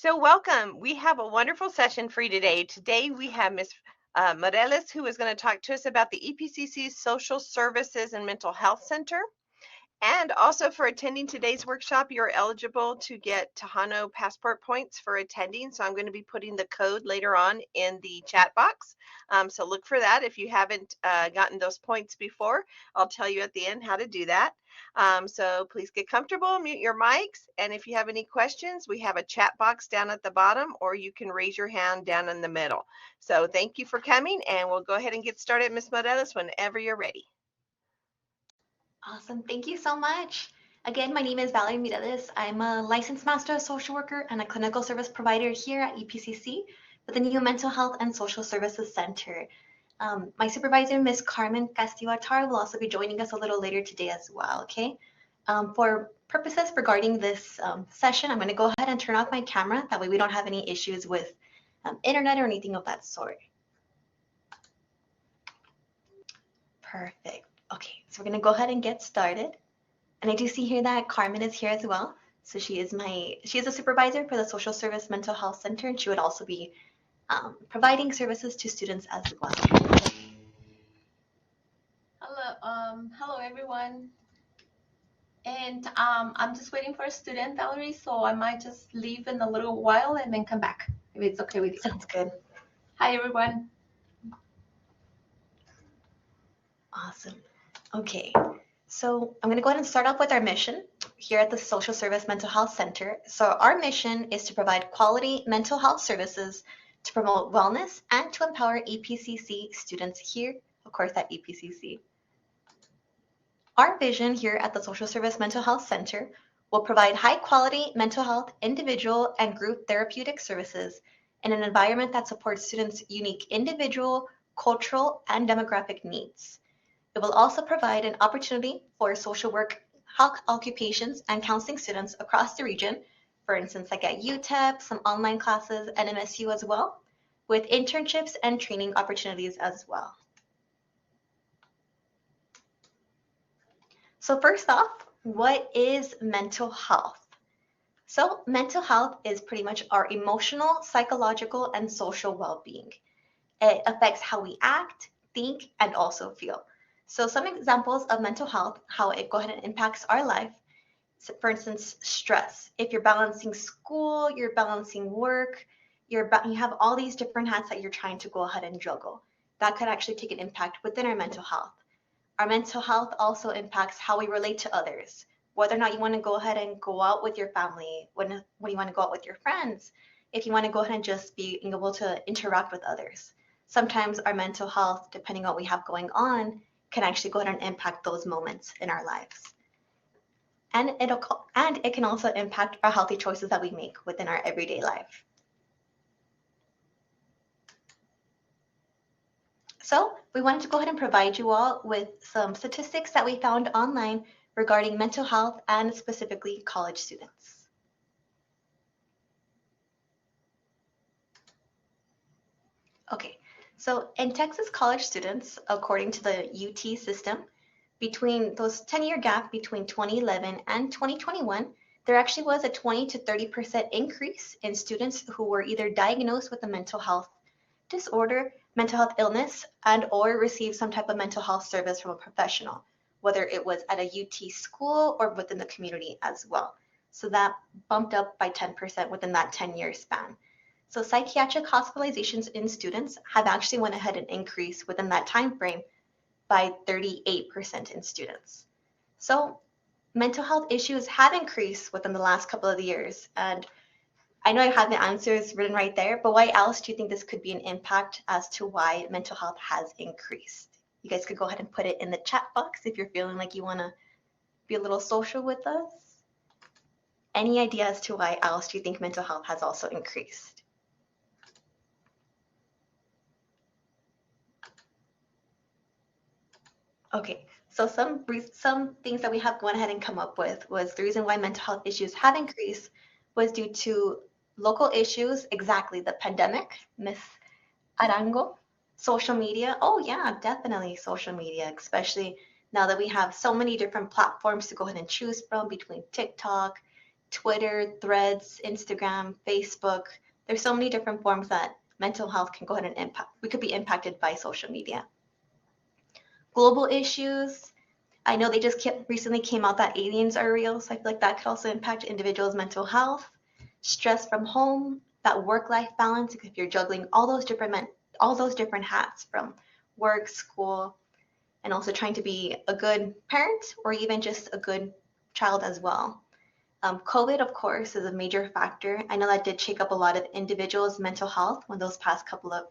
So welcome. We have a wonderful session for you today. Today we have Ms. Moreles, who is going to talk to us about the EPCC's Social Services and Mental Health Center. And also for attending today's workshop, you're eligible to get Tejano passport points for attending. So I'm going to be putting the code later on in the chat box. So look for that. If you haven't gotten those points before, I'll tell you at the end how to do that. So please get comfortable, mute your mics. And if you have any questions, we have a chat box down at the bottom, or you can raise your hand down in the middle. So thank you for coming, and we'll go ahead and get started, Ms. Morelos, whenever you're ready. Awesome. Thank you so much. Again, my name is Valerie Mireles. I'm a licensed master social worker and a clinical service provider here at EPCC with the new Mental Health and Social Services Center. My supervisor, Ms. Carmen Castillo-Attar, will also be joining us a little later today as well, okay? For purposes regarding this session, I'm going to go ahead and turn off my camera. That way we don't have any issues with internet or anything of that sort. Perfect. Okay, so we're going to go ahead and get started. And I do see here that Carmen is here as well. So she is a supervisor for the Social Service Mental Health Center, and she would also be providing services to students as well. Hello everyone. And I'm just waiting for a student, Valerie, so I might just leave in a little while and then come back, if it's okay with you. Sounds good. Hi, everyone. Awesome. Okay, so I'm going to go ahead and start off with our mission here at the Social Service Mental Health Center. So our mission is to provide quality mental health services to promote wellness and to empower EPCC students here, of course, at EPCC. Our vision here at the Social Service Mental Health Center will provide high-quality mental health, individual, and group therapeutic services in an environment that supports students' unique individual, cultural, and demographic needs. It will also provide an opportunity for social work, health occupations, and counseling students across the region, for instance, like at UTEP, some online classes, and MSU as well, with internships and training opportunities as well. So first off, what is mental health? So mental health is pretty much our emotional, psychological, and social well-being. It affects how we act, think, and also feel. So some examples of mental health, how it go ahead and impacts our life. So for instance, stress. If you're balancing school, you're balancing work, you have all these different hats that you're trying to go ahead and juggle. That could actually take an impact within our mental health. Our mental health also impacts how we relate to others, whether or not you want to go ahead and go out with your family, when you want to go out with your friends, if you want to go ahead and just be able to interact with others. Sometimes our mental health, depending on what we have going on, can actually go ahead and impact those moments in our lives. And it can also impact our healthy choices that we make within our everyday life. So we wanted to go ahead and provide you all with some statistics that we found online regarding mental health and specifically college students. Okay, so in Texas, college students, according to the UT system, between those 10-year gap between 2011 and 2021, there actually was a 20 to 30% increase in students who were either diagnosed with a mental health disorder, mental health illness, and or received some type of mental health service from a professional, whether it was at a UT school or within the community as well. So that bumped up by 10% within that 10-year span. So psychiatric hospitalizations in students have actually went ahead and increased within that time frame by 38% in students. So mental health issues have increased within the last couple of years. And I know I have the answers written right there, but why else do you think this could be an impact as to why mental health has increased? You guys could go ahead and put it in the chat box if you're feeling like you want to be a little social with us. Any idea as to why else do you think mental health has also increased? Okay, so some things that we have gone ahead and come up with was the reason why mental health issues have increased was due to local issues, exactly the pandemic, Miss Arango, social media. Oh yeah, definitely social media, especially now that we have so many different platforms to go ahead and choose from between TikTok, Twitter, Threads, Instagram, Facebook. There's so many different forms that mental health can go ahead and impact. We could be impacted by social media. Global issues. I know they just recently came out that aliens are real, so I feel like that could also impact individuals' mental health. Stress from home, that work-life balance, if you're juggling all those different hats from work, school, and also trying to be a good parent or even just a good child as well. COVID, of course, is a major factor. I know that did shake up a lot of individuals' mental health when those past couple of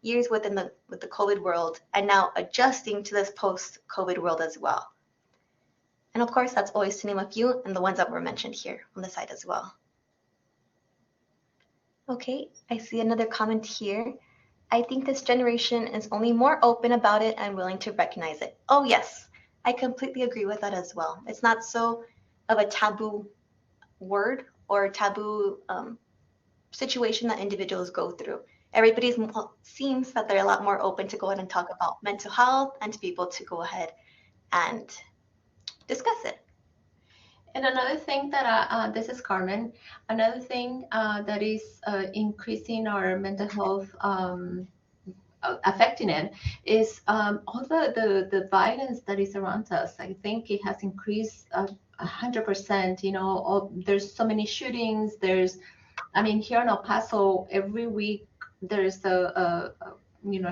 years with the COVID world, and now adjusting to this post-COVID world as well. And of course, that's always to name a few, and the ones that were mentioned here on the side as well. Okay, I see another comment here. I think this generation is only more open about it and willing to recognize it. Oh yes, I completely agree with that as well. It's not so of a taboo word or a taboo situation that individuals go through. Everybody seems that they're a lot more open to go ahead and talk about mental health and to be able to go ahead and discuss it. And another thing that, this is Carmen, another thing that is increasing our mental health, affecting it, is all the violence that is around us. I think it has increased 100%. You know, there's so many shootings. I mean, here in El Paso, every week there's a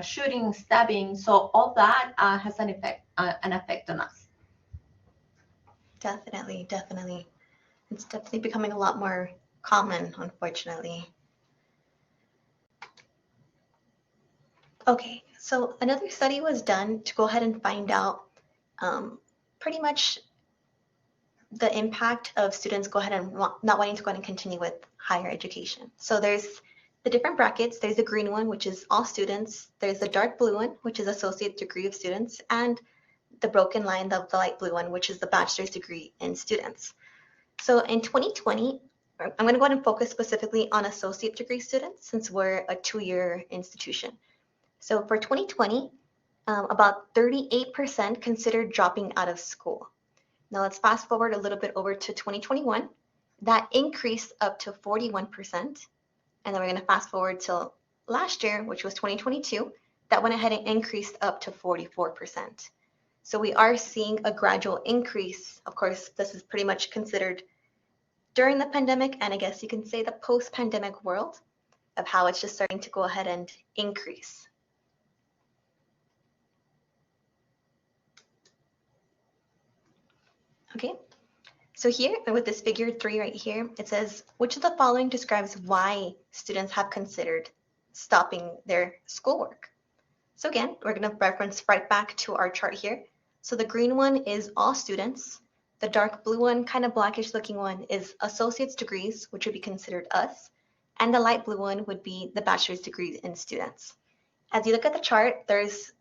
shooting, stabbing. So all that has an effect on us. Definitely, definitely. It's definitely becoming a lot more common, unfortunately. Okay, so another study was done to go ahead and find out pretty much the impact of students go ahead and not wanting to go ahead and continue with higher education. So there's the different brackets. There's the green one, which is all students. There's the dark blue one, which is associate degree of students, and the broken line, the light blue one, which is the bachelor's degree in students. So in 2020, I'm going to go ahead and focus specifically on associate degree students since we're a 2-year institution. So for 2020, about 38% considered dropping out of school. Now let's fast forward a little bit over to 2021. That increased up to 41%. And then we're going to fast forward till last year, which was 2022. That went ahead and increased up to 44%. So we are seeing a gradual increase. Of course, this is pretty much considered during the pandemic, and I guess you can say the post-pandemic world of how it's just starting to go ahead and increase. Okay, so here with this figure 3 right here, it says, which of the following describes why students have considered stopping their schoolwork? So again, we're going to reference right back to our chart here. So the green one is all students. The dark blue one, kind of blackish looking one, is associate's degrees, which would be considered us. And the light blue one would be the bachelor's degrees in students. As you look at the chart, there's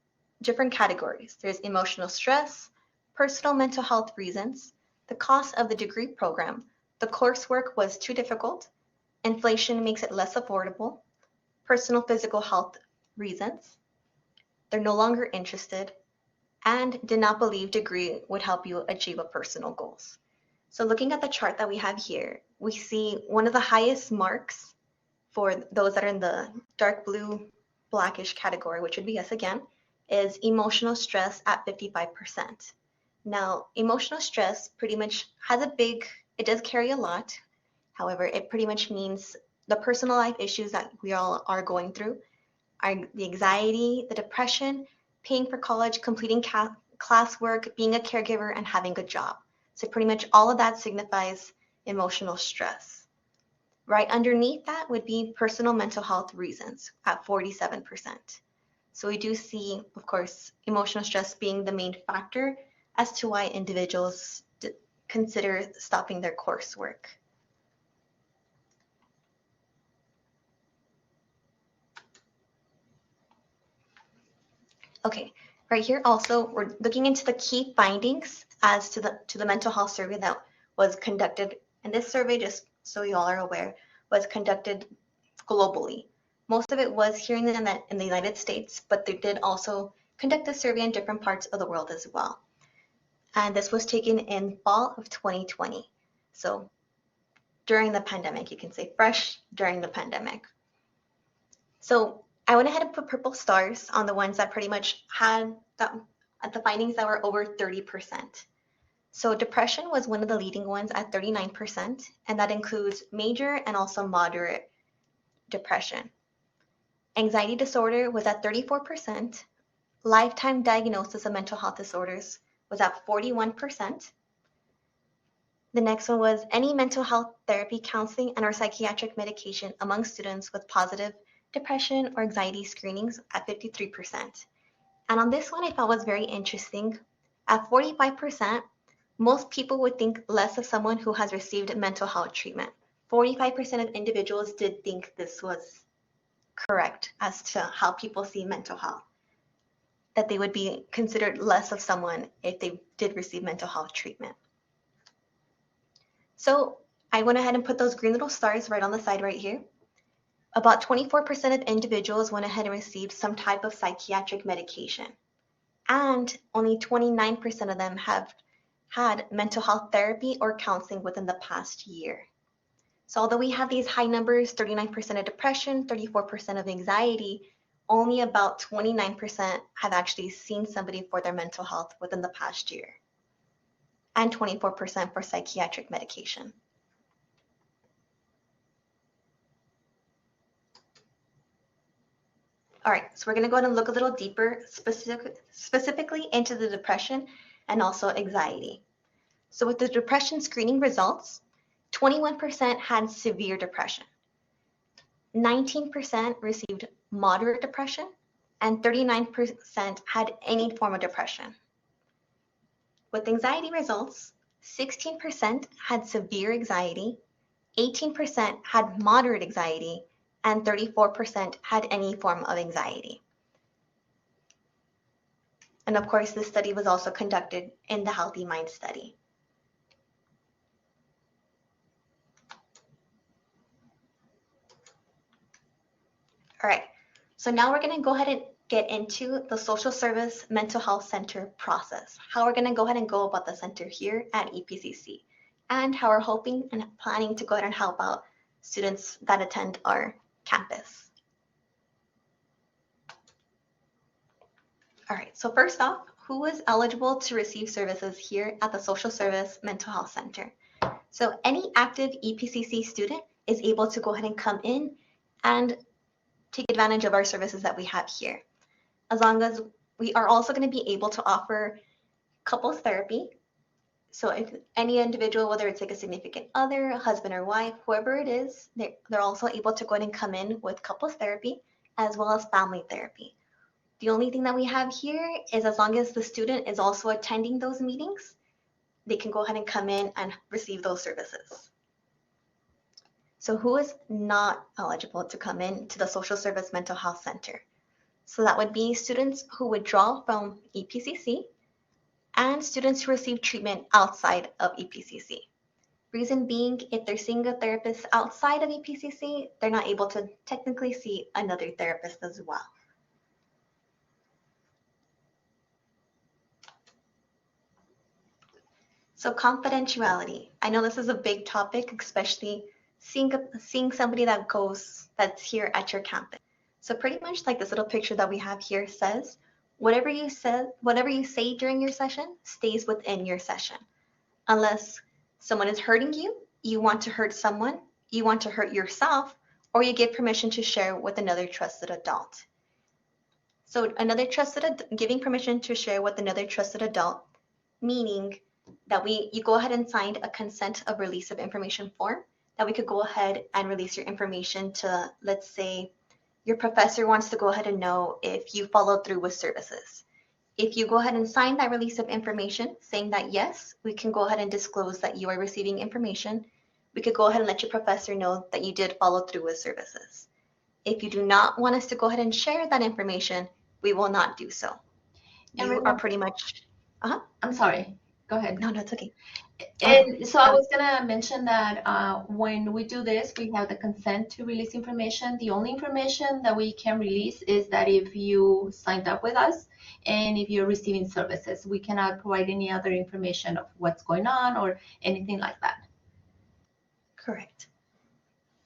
different categories. There's emotional stress, personal mental health reasons, the cost of the degree program, the coursework was too difficult, inflation makes it less affordable, personal physical health reasons, they're no longer interested, and did not believe degree would help you achieve a personal goals. So looking at the chart that we have here, we see one of the highest marks for those that are in the dark blue blackish category, which would be us again, is emotional stress at 55%. Now, emotional stress pretty much has it does carry a lot. However, it pretty much means the personal life issues that we all are going through, are the anxiety, the depression, paying for college, completing classwork, being a caregiver, and having a job. So pretty much all of that signifies emotional stress. Right underneath that would be personal mental health reasons at 47%. So we do see, of course, emotional stress being the main factor as to why individuals consider stopping their coursework. Okay, right here also we're looking into the key findings as to the mental health survey that was conducted. And this survey, just so you all are aware, was conducted globally. Most of it was here in the United States, but they did also conduct a survey in different parts of the world as well. And this was taken in fall of 2020. So during the pandemic. You can say fresh during the pandemic. So I went ahead and put purple stars on the ones that pretty much had the findings that were over 30%. So depression was one of the leading ones at 39%, and that includes major and also moderate depression. Anxiety disorder was at 34%. Lifetime diagnosis of mental health disorders was at 41%. The next one was any mental health therapy, counseling, and or psychiatric medication among students with positive depression or anxiety screenings at 53%. And on this one I thought was very interesting. At 45%, most people would think less of someone who has received mental health treatment. 45% of individuals did think this was correct as to how people see mental health, that they would be considered less of someone if they did receive mental health treatment. So I went ahead and put those green little stars right on the side right here. About 24% of individuals went ahead and received some type of psychiatric medication, and only 29% of them have had mental health therapy or counseling within the past year. So although we have these high numbers, 39% of depression, 34% of anxiety, only about 29% have actually seen somebody for their mental health within the past year, and 24% for psychiatric medication. All right, so we're going to go ahead and look a little deeper, specifically into the depression and also anxiety. So with the depression screening results, 21% had severe depression, 19% received moderate depression, and 39% had any form of depression. With anxiety results, 16% had severe anxiety, 18% had moderate anxiety, and 34% had any form of anxiety. And of course, this study was also conducted in the Healthy Mind study. All right, so now we're going to go ahead and get into the Social Service Mental Health Center process, how we're going to go ahead and go about the center here at EPCC, and how we're hoping and planning to go ahead and help out students that attend our campus. All right, so first off, who is eligible to receive services here at the Social Service Mental Health Center? So any active EPCC student is able to go ahead and come in and take advantage of our services that we have here. As long as we are also going to be able to offer couples therapy. So if any individual, whether it's like a significant other, a husband or wife, whoever it is, they're also able to go ahead and come in with couples therapy as well as family therapy. The only thing that we have here is as long as the student is also attending those meetings, they can go ahead and come in and receive those services. So who is not eligible to come in to the Social Service Mental Health Center? So that would be students who withdraw from EPCC and students who receive treatment outside of EPCC. Reason being, if they're seeing a therapist outside of EPCC, they're not able to technically see another therapist as well. So confidentiality. I know this is a big topic, especially seeing somebody that's here at your campus. So pretty much like this little picture that we have here says, whatever you say during your session stays within your session. Unless someone is hurting you, you want to hurt someone, you want to hurt yourself, or you give permission to share with another trusted adult. So giving permission to share with another trusted adult, meaning that you go ahead and sign a consent of release of information form, that we could go ahead and release your information to, let's say, your professor wants to go ahead and know if you followed through with services. If you go ahead and sign that release of information saying that yes, we can go ahead and disclose that you are receiving information, we could go ahead and let your professor know that you did follow through with services. If you do not want us to go ahead and share that information, we will not do so. You are pretty much, I'm sorry, go ahead. No, it's okay. And so I was gonna mention that when we do this, we have the consent to release information. The only information that we can release is that if you signed up with us and if you're receiving services, we cannot provide any other information of what's going on or anything like that. Correct.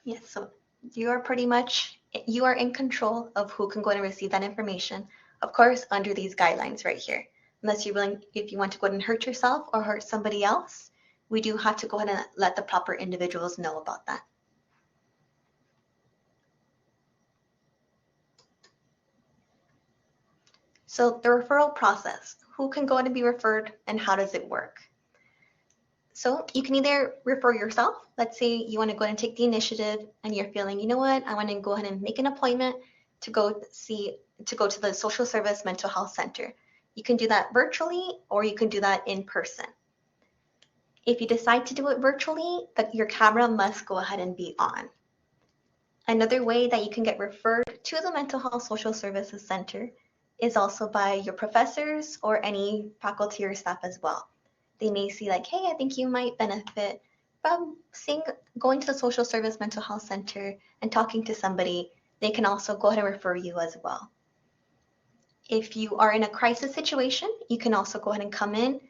Yes, so you are in control of who can go and receive that information, of course, under these guidelines right here. Unless you're willing, if you want to go ahead and hurt yourself or hurt somebody else, we do have to go ahead and let the proper individuals know about that. So the referral process, who can go ahead and be referred and how does it work? So you can either refer yourself. Let's say you want to go ahead and take the initiative and you're feeling, you know what, I want to go ahead and make an appointment to go to the social service mental health center. You can do that virtually or you can do that in person. If you decide to do it virtually, your camera must go ahead and be on. Another way that you can get referred to the mental health social services center is also by your professors or any faculty or staff as well. They may see like, hey, I think you might benefit from going to the social service mental health center and talking to somebody. They can also go ahead and refer you as well. If you are in a crisis situation, you can also go ahead and come in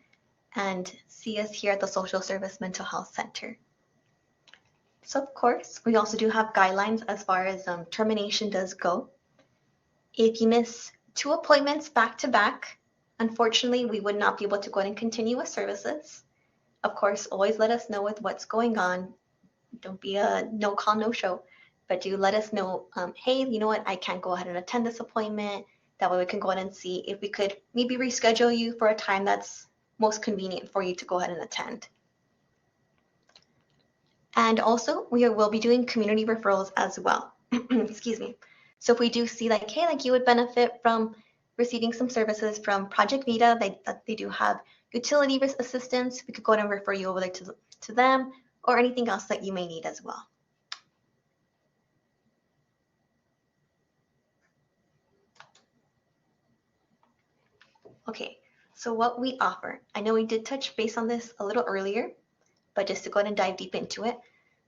and see us here at the social service mental health center. So of course, we also do have guidelines as far as termination does go. If you miss 2 appointments back to back, unfortunately, we would not be able to go ahead and continue with services. Of course, always let us know with what's going on. Don't be a no call, no show, but do let us know, hey, you know what, I can't go ahead and attend this appointment. That way we can go ahead and see if we could maybe reschedule you for a time that's most convenient for you to go ahead and attend. And also, we will be doing community referrals as well. Excuse me. So if we do see like, hey, like you would benefit from receiving some services from Project Vita, they do have utility assistance, we could go ahead and refer you over there to them or anything else that you may need as well. Okay, so what we offer, I know we did touch base on this a little earlier, but just to go ahead and dive deep into it.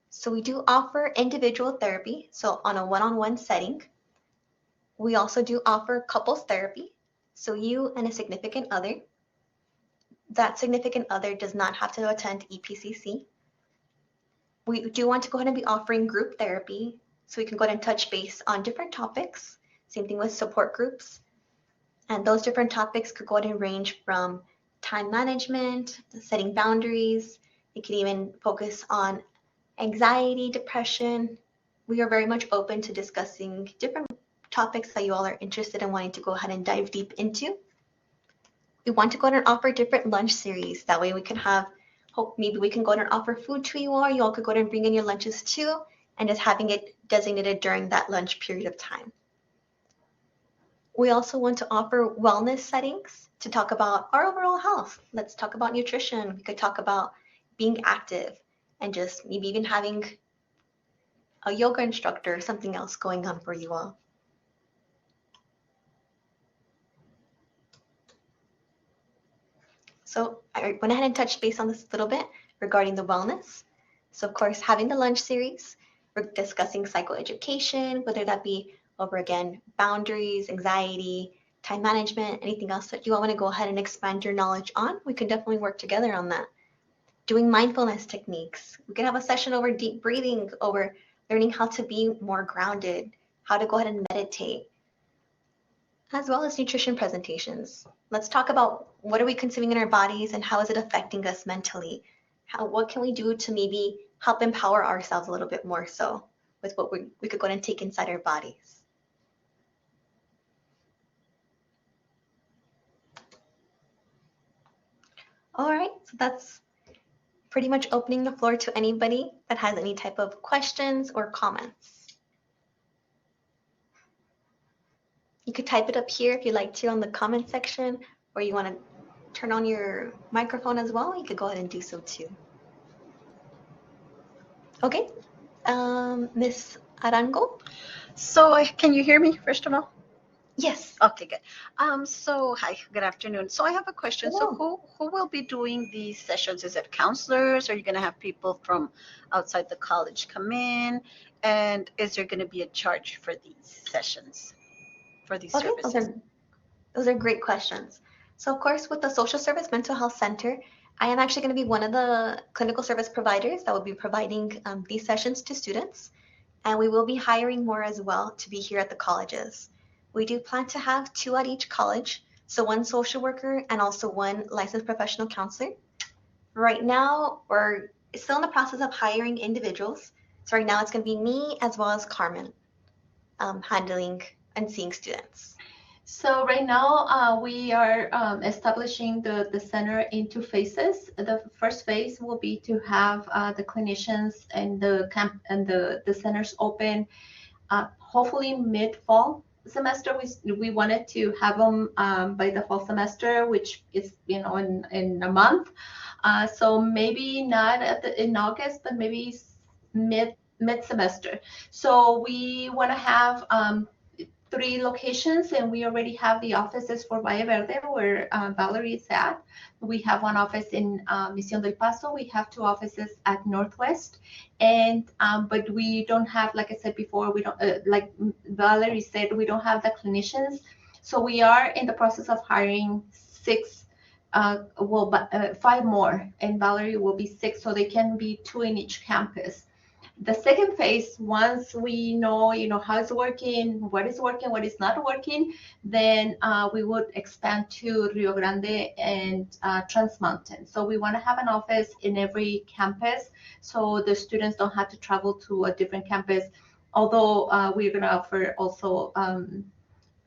So we do offer individual therapy, so on a one-on-one setting. We also do offer couples therapy, so you and a significant other. That significant other does not have to attend EPCC. We do want to go ahead and be offering group therapy, so we can go ahead and touch base on different topics. Same thing with support groups. And those different topics could go ahead and range from time management, setting boundaries. It could even focus on anxiety, depression. We are very much open to discussing different topics that you all are interested in wanting to go ahead and dive deep into. We want to go ahead and offer different lunch series. That way we can maybe we can go ahead and offer food to you all. You all could go ahead and bring in your lunches too, and just having it designated during that lunch period of time. We also want to offer wellness settings to talk about our overall health. Let's talk about nutrition. We could talk about being active and just maybe even having a yoga instructor or something else going on for you all. So I went ahead and touched base on this a little bit regarding the wellness. So of course, having the lunch series, we're discussing psychoeducation, whether that be over again, boundaries, anxiety, time management, anything else that you want to go ahead and expand your knowledge on, we can definitely work together on that. Doing mindfulness techniques. We can have a session over deep breathing, over learning how to be more grounded, how to go ahead and meditate, as well as nutrition presentations. Let's talk about what are we consuming in our bodies and how is it affecting us mentally? What can we do to maybe help empower ourselves a little bit more so with what we could go ahead and take inside our bodies. All right, so that's pretty much opening the floor to anybody that has any type of questions or comments. You could type it up here if you'd like to on the comment section, or you want to turn on your microphone as well, you could go ahead and do so too. Okay, Miss Arango? So can you hear me, first of all? Yes. Okay, good. So hi, good afternoon. So I have a question. Hello. So who will be doing these sessions? Is it counselors? Are you going to have people from outside the college come in? And is there going to be a charge for these sessions, for these services? Those are great questions. So of course, with the Social Service Mental Health Center, I am actually going to be one of the clinical service providers that will be providing these sessions to students, and we will be hiring more as well to be here at the colleges. We do plan to have 2 at each college, so 1 social worker and also 1 licensed professional counselor. Right now, we're still in the process of hiring individuals. So right now it's going to be me as well as Carmen handling and seeing students. So right now, we are establishing the center in 2 phases. The first phase will be to have the clinicians and the camp and the centers open, hopefully mid-fall semester. We wanted to have them by the fall semester, which is in a month. So maybe not in August, but maybe mid semester. So we want to have 3 locations, and we already have the offices for Valle Verde, where Valerie is at. We have 1 office in Mission del Paso. We have 2 offices at Northwest, and but we don't have, like I said before, we don't like Valerie said, we don't have the clinicians. So we are in the process of hiring 6. 5 more, and Valerie will be 6, so they can be 2 in each campus. The second phase, once we know, how it's working, what is not working, then we would expand to Rio Grande and Trans Mountain. So we want to have an office in every campus, so the students don't have to travel to a different campus. Although we're going to offer also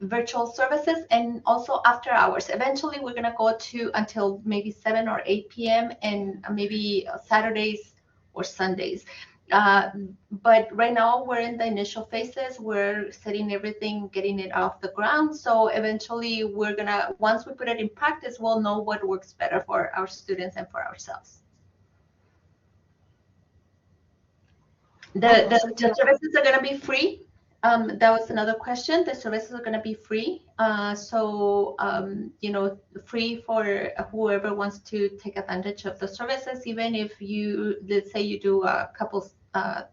virtual services and also after hours. Eventually, we're going to go to until maybe 7 or 8 p.m. and maybe Saturdays or Sundays. But right now we're in the initial phases. We're setting everything, getting it off the ground. So eventually once we put it in practice, we'll know what works better for our students and for ourselves. The services are going to be free. That was another question. The services are going to be free. Free for whoever wants to take advantage of the services, even if let's say you do a couples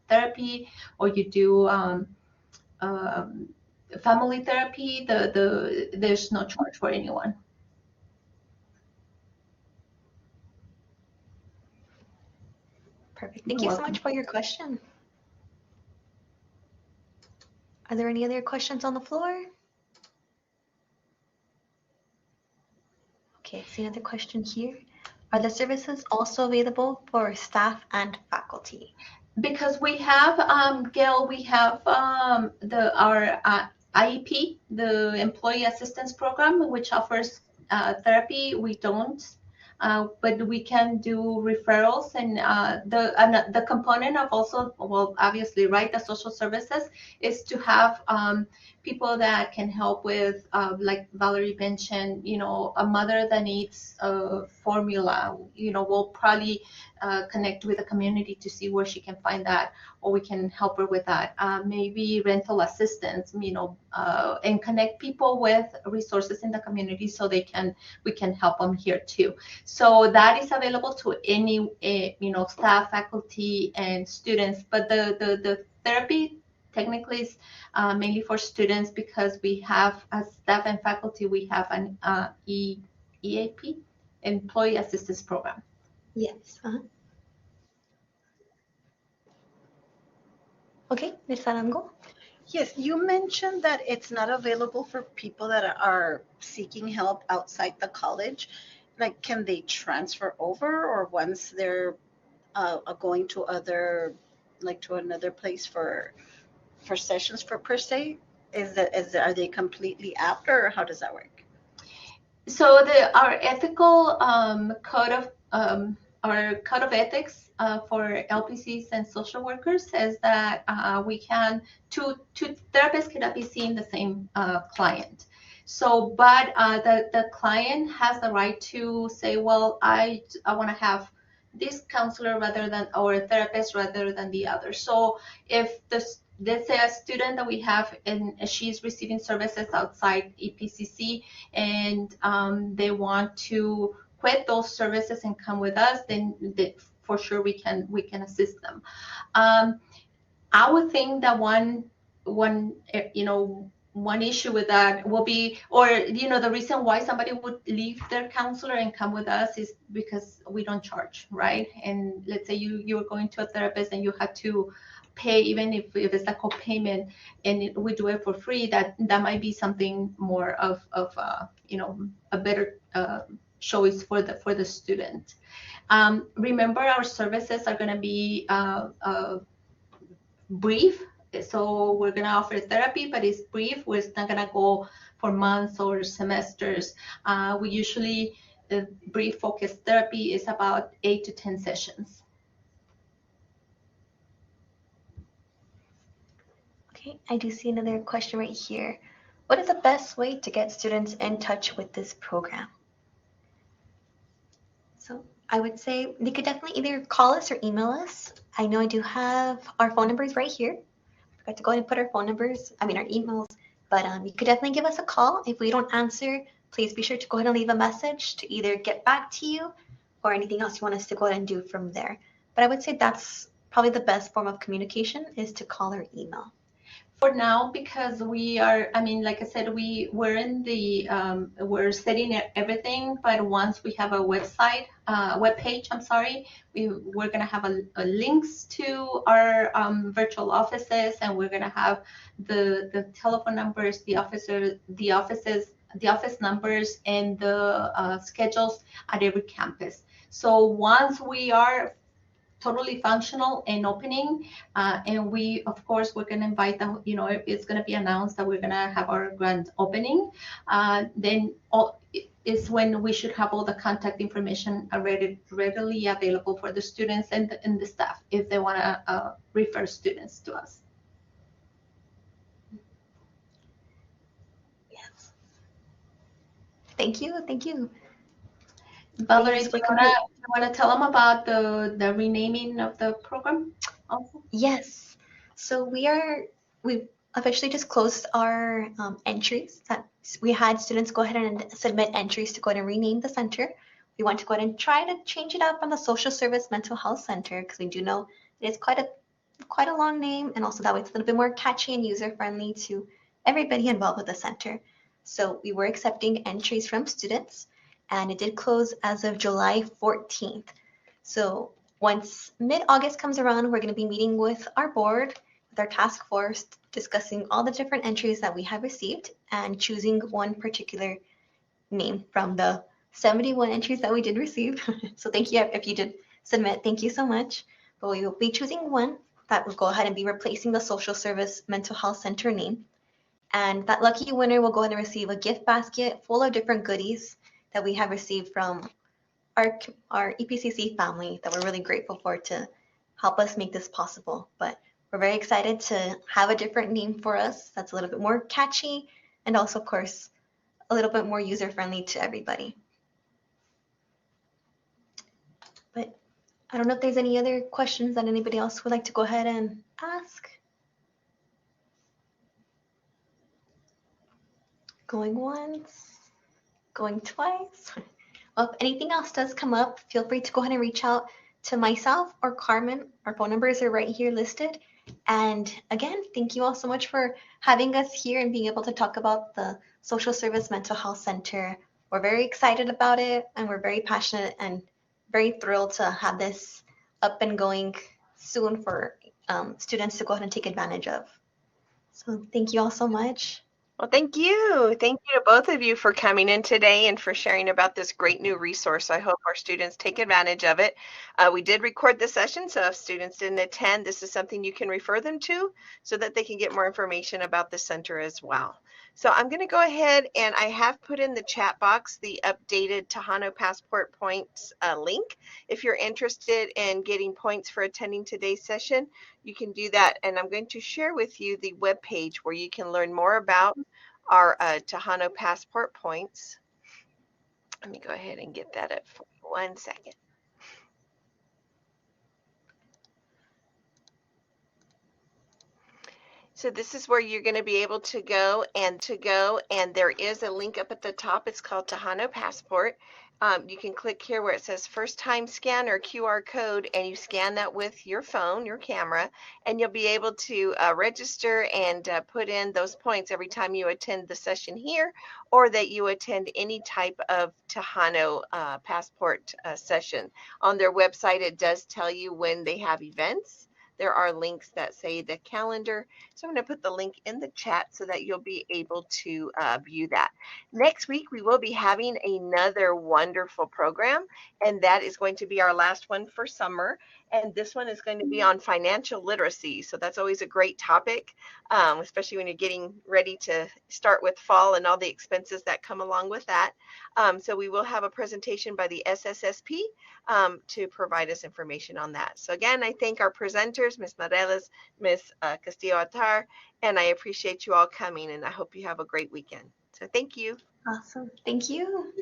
therapy, or you do family therapy, there's no charge for anyone. Perfect. Thank you so much for your question. Are there any other questions on the floor? Okay, I see another question here. Are the services also available for staff and faculty? Because we have, Gail, we have our IEP, the Employee Assistance Program, which offers therapy. We don't, but we can do referrals, and the component of also, well, obviously, right, the social services is to have people that can help with, like Valerie mentioned, a mother that needs a formula, we'll probably connect with the community to see where she can find that, or we can help her with that. Maybe rental assistance, and connect people with resources in the community so we can help them here too. So that is available to any, staff, faculty, and students. But the therapy technically is mainly for students, because we have, as staff and faculty, we have an EAP, Employee Assistance Program. Yes. Okay, Ms. Arango. Yes, you mentioned that it's not available for people that are seeking help outside the college. Like, can they transfer over, or once they're going to another place for sessions per se? Are they completely out, or how does that work? So our ethical code of ethics for LPCs and social workers says that two therapists cannot be seeing the same client. So, but the client has the right to say, well, I want to have this counselor or a therapist rather than the other. So if let's say a student that we have and she's receiving services outside EPCC, and they want to quit those services and come with us, then for sure we can assist them. I would think that one one issue with that will be, or the reason why somebody would leave their counselor and come with us is because we don't charge, right? And let's say you're going to a therapist and you had to pay, even if it's a co-payment, and we do it for free, that might be something more of a better choice for the student. Remember, our services are going to be brief. So we're going to offer therapy, but it's brief. We're not going to go for months or semesters. We usually, brief focused therapy is about 8 to 10 sessions. Okay, I do see another question right here. What is the best way to get students in touch with this program? So I would say they could definitely either call us or email us. I know I do have our phone numbers right here. I forgot to go ahead and put our phone numbers, our emails, but you could definitely give us a call. If we don't answer, please be sure to go ahead and leave a message to either get back to you or anything else you want us to go ahead and do from there. But I would say that's probably the best form of communication, is to call or email. For now, because we are, like I said, we're in the, we're setting everything, but once we have a website, webpage, we're going to have a links to our virtual offices, and we're going to have the telephone numbers, the office numbers, and the schedules at every campus. So once we are totally functional and opening, and we, of course, we're going to invite them, it's going to be announced that we're going to have our grand opening, then is when we should have all the contact information readily available for the students and the staff if they want to refer students to us. Yes. Thank you. Valerie, do you want to tell them about the renaming of the program also? Yes. So we've officially just closed our entries. That we had students go ahead and submit entries to go ahead and rename the center. We want to go ahead and try to change it up from the Social Service Mental Health Center, because we do know it is quite a long name, and also that way it's a little bit more catchy and user friendly to everybody involved with the center. So we were accepting entries from students, and it did close as of July 14th. So once mid-August comes around, we're going to be meeting with our board, with our task force, discussing all the different entries that we have received and choosing one particular name from the 71 entries that we did receive. So thank you if you did submit. Thank you so much. But we will be choosing one that will go ahead and be replacing the Social Service Mental Health Center name. And that lucky winner will go ahead and receive a gift basket full of different goodies that we have received from our EPCC family, that we're really grateful for to help us make this possible. But we're very excited to have a different name for us that's a little bit more catchy, and also, of course, a little bit more user-friendly to everybody. But I don't know if there's any other questions that anybody else would like to go ahead and ask. Going once, going twice. Well, if anything else does come up, feel free to go ahead and reach out to myself or Carmen. Our phone numbers are right here listed. And again, thank you all so much for having us here and being able to talk about the Social Service Mental Health Center. We're very excited about it, and we're very passionate and very thrilled to have this up and going soon for students to go ahead and take advantage of. So thank you all so much. Well, thank you. Thank you to both of you for coming in today and for sharing about this great new resource. I hope our students take advantage of it. We did record the session, so if students didn't attend, this is something you can refer them to so that they can get more information about the center as well. So I'm going to go ahead, and I have put in the chat box the updated Tejano Passport Points link. If you're interested in getting points for attending today's session, you can do that, and I'm going to share with you the webpage where you can learn more about our Tejano Passport Points. Let me go ahead and get that up for 1 second. So this is where you're going to be able to go, and there is a link up at the top. It's called Tejano Passport, You can click here where it says first time scan or QR code, and you scan that with your phone, your camera, and you'll be able to register and put in those points every time you attend the session here or that you attend any type of Tejano passport session. On their website, it does tell you when they have events. There are links that say the calendar. So I'm going to put the link in the chat so that you'll be able to view that. Next week, we will be having another wonderful program, and that is going to be our last one for summer. And this one is going to be on financial literacy. So that's always a great topic, especially when you're getting ready to start with fall and all the expenses that come along with that. So we will have a presentation by the SSSP to provide us information on that. So again, I thank our presenters, Ms. Morelos, Ms. Castillo-Attar, and I appreciate you all coming, and I hope you have a great weekend. So thank you. Awesome. Thank you.